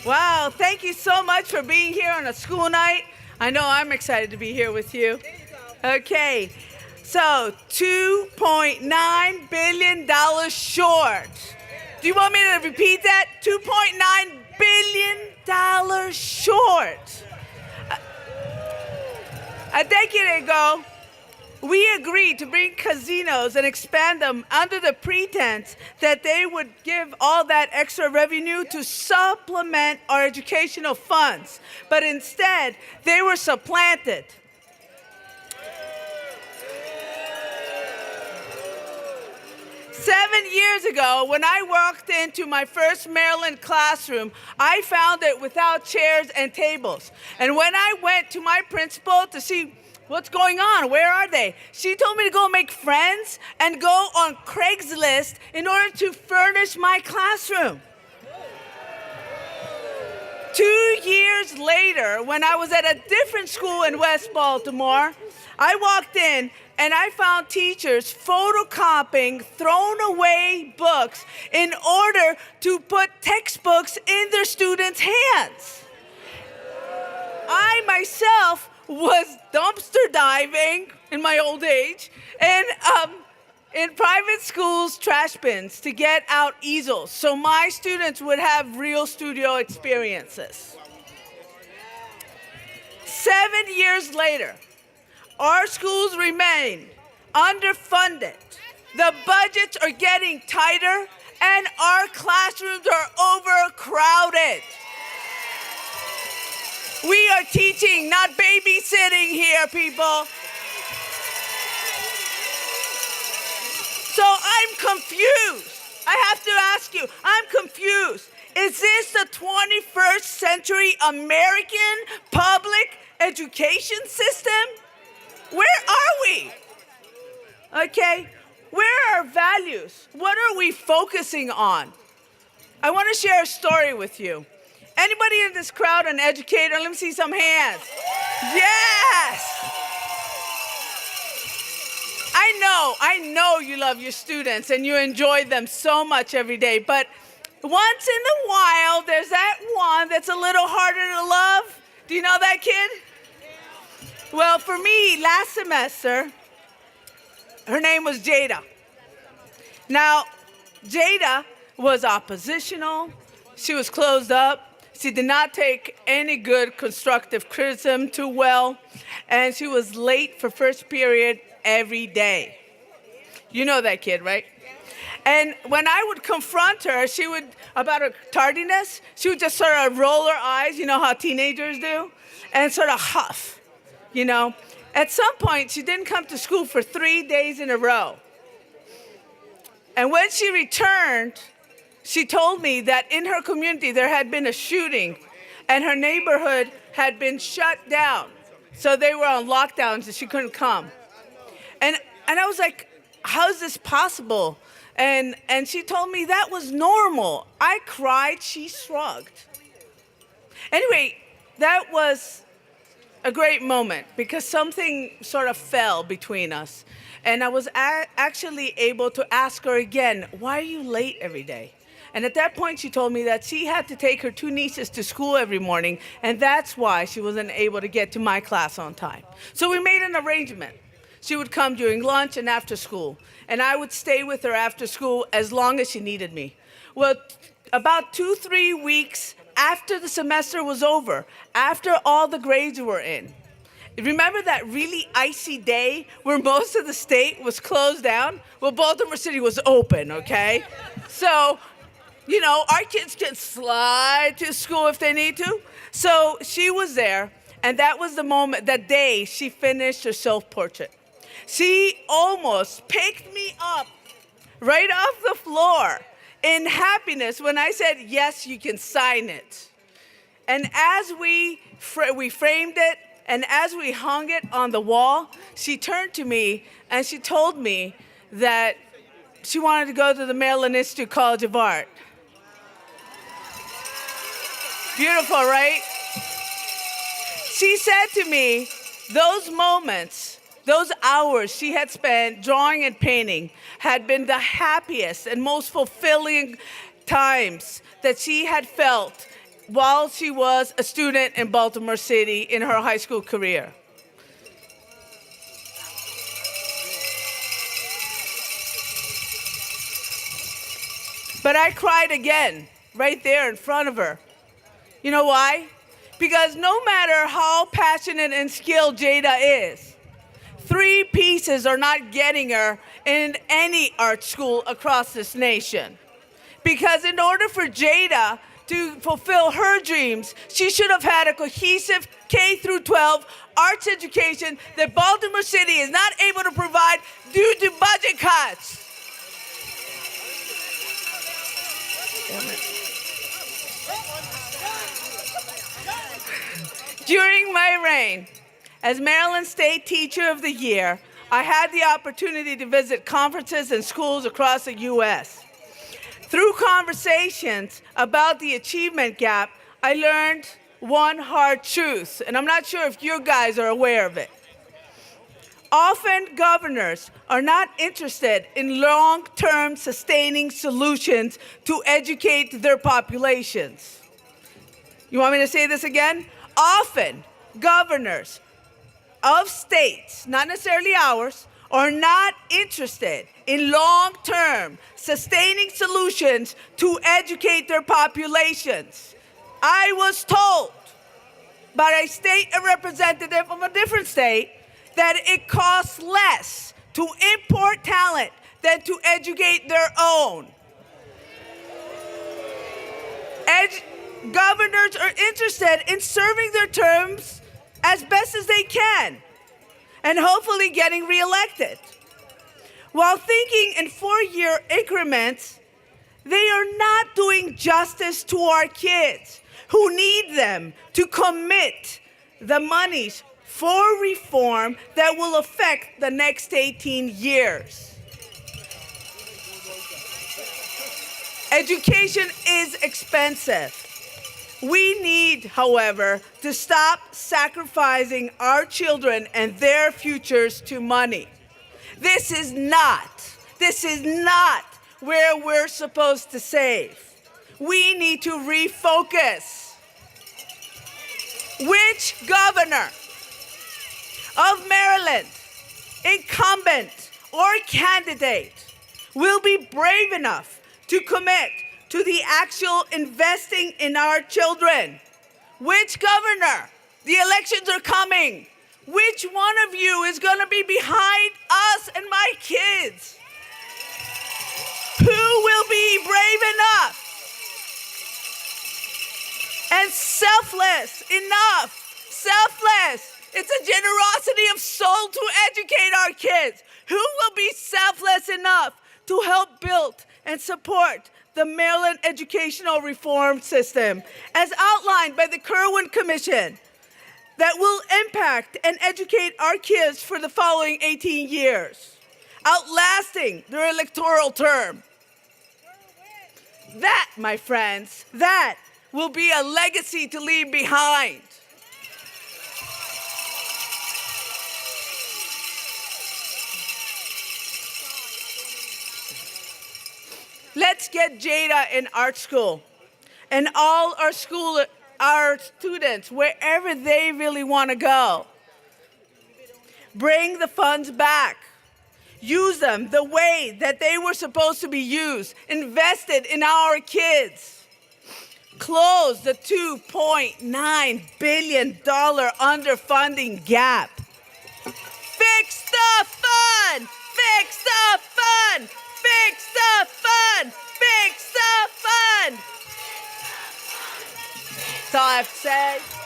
Wow, thank you so much for being here on a school night. I know I'm excited to be here with you. Okay, so $2.9 billion short. Do you want me to repeat that? $2.9 billion short. A decade ago, we agreed to bring casinos and expand them under the pretense that they would give all that extra revenue to supplement our educational funds. But instead, they were supplanted. Seven years ago, when I walked into my first Maryland classroom, I found it without chairs and tables. And when I went to my principal to see what's going on, where are they, she told me to go make friends and go on Craigslist in order to furnish my classroom. 2 years later, when I was at a different school in West Baltimore, I walked in and I found teachers photocopying thrown away books in order to put textbooks in their students' hands. I myself was dumpster diving in my old age and in private schools' trash bins to get out easels so my students would have real studio experiences. 7 years later, our schools remain underfunded. The budgets are getting tighter and our classrooms are overcrowded. We are teaching, not babysitting here, people. So I'm confused. I have to ask you, I'm confused. Is this the 21st century American public education system? Where are we? Okay, where are our values? What are we focusing on? I want to share a story with you. Anybody in this crowd an educator? Let me see some hands. Yes! I know you love your students and you enjoy them so much every day, but once in a while, there's that one that's a little harder to love. Do you know that kid? Well, for me, last semester, her name was Jada. Now, Jada was oppositional. She was closed up. She did not take any good constructive criticism too well. And she was late for first period every day. You know that kid, right? And when I would confront her, about her tardiness, she would just sort of roll her eyes, you know how teenagers do, and sort of huff. You know, at some point, she didn't come to school for 3 days in a row. And when she returned, she told me that in her community, there had been a shooting and her neighborhood had been shut down. So they were on lockdown, so she couldn't come. And I was like, how is this possible? And she told me that was normal. I cried, she shrugged. Anyway, that was a great moment because something sort of fell between us. And I was actually able to ask her again, why are you late every day? And at that point, she told me that she had to take her 2 nieces to school every morning, and that's why she wasn't able to get to my class on time. So we made an arrangement. She would come during lunch and after school, and I would stay with her after school as long as she needed me. Well, about 2-3 weeks after the semester was over, after all the grades were in, remember that really icy day where most of the state was closed down? Well, Baltimore City was open, okay? So, you know, our kids can slide to school if they need to. So she was there, and that was the moment, that day she finished her self-portrait. She almost picked me up right off the floor in happiness when I said, yes, you can sign it. And as we framed it, and as we hung it on the wall, she turned to me and she told me that she wanted to go to the Maryland Institute College of Art. Beautiful, right? She said to me, those moments, those hours she had spent drawing and painting had been the happiest and most fulfilling times that she had felt while she was a student in Baltimore City in her high school career. But I cried again, right there in front of her. You know why? Because no matter how passionate and skilled Jada is, 3 pieces are not getting her in any art school across this nation. Because in order for Jada to fulfill her dreams, she should have had a cohesive K through 12 arts education that Baltimore City is not able to provide due to budget cuts. During my reign as Maryland State Teacher of the Year, I had the opportunity to visit conferences and schools across the U.S. Through conversations about the achievement gap, I learned one hard truth, and I'm not sure if you guys are aware of it. Often, governors are not interested in long-term sustaining solutions to educate their populations. You want me to say this again? Often, governors of states, not necessarily ours, are not interested in long-term sustaining solutions to educate their populations. I was told by a state representative of a different state that it costs less to import talent than to educate their own. Governors are interested in serving their terms as best as they can and hopefully getting reelected. While thinking in 4-year increments, they are not doing justice to our kids who need them to commit the monies for reform that will affect the next 18 years. Education is expensive. We need, however, to stop sacrificing our children and their futures to money. This is not where we're supposed to save. We need to refocus. Which governor of Maryland, incumbent or candidate, will be brave enough to commit to the actual investing in our children? Which governor? The elections are coming. Which one of you is going to be behind us and my kids? Who will be brave enough and selfless enough? Selfless. It's a generosity of soul to educate our kids. Who will be selfless enough to help build and support the Maryland educational reform system as outlined by the Kirwan Commission that will impact and educate our kids for the following 18 years, outlasting their electoral term? That, my friends, that will be a legacy to leave behind. Let's get Jada in art school and all our students wherever they really want to go. Bring the funds back. Use them the way that they were supposed to be used. Invested in our kids. Close the $2.9 billion underfunding gap. Fix the fund! Fix the fund! Fix the fund! Fix the fund! That's all I have to say.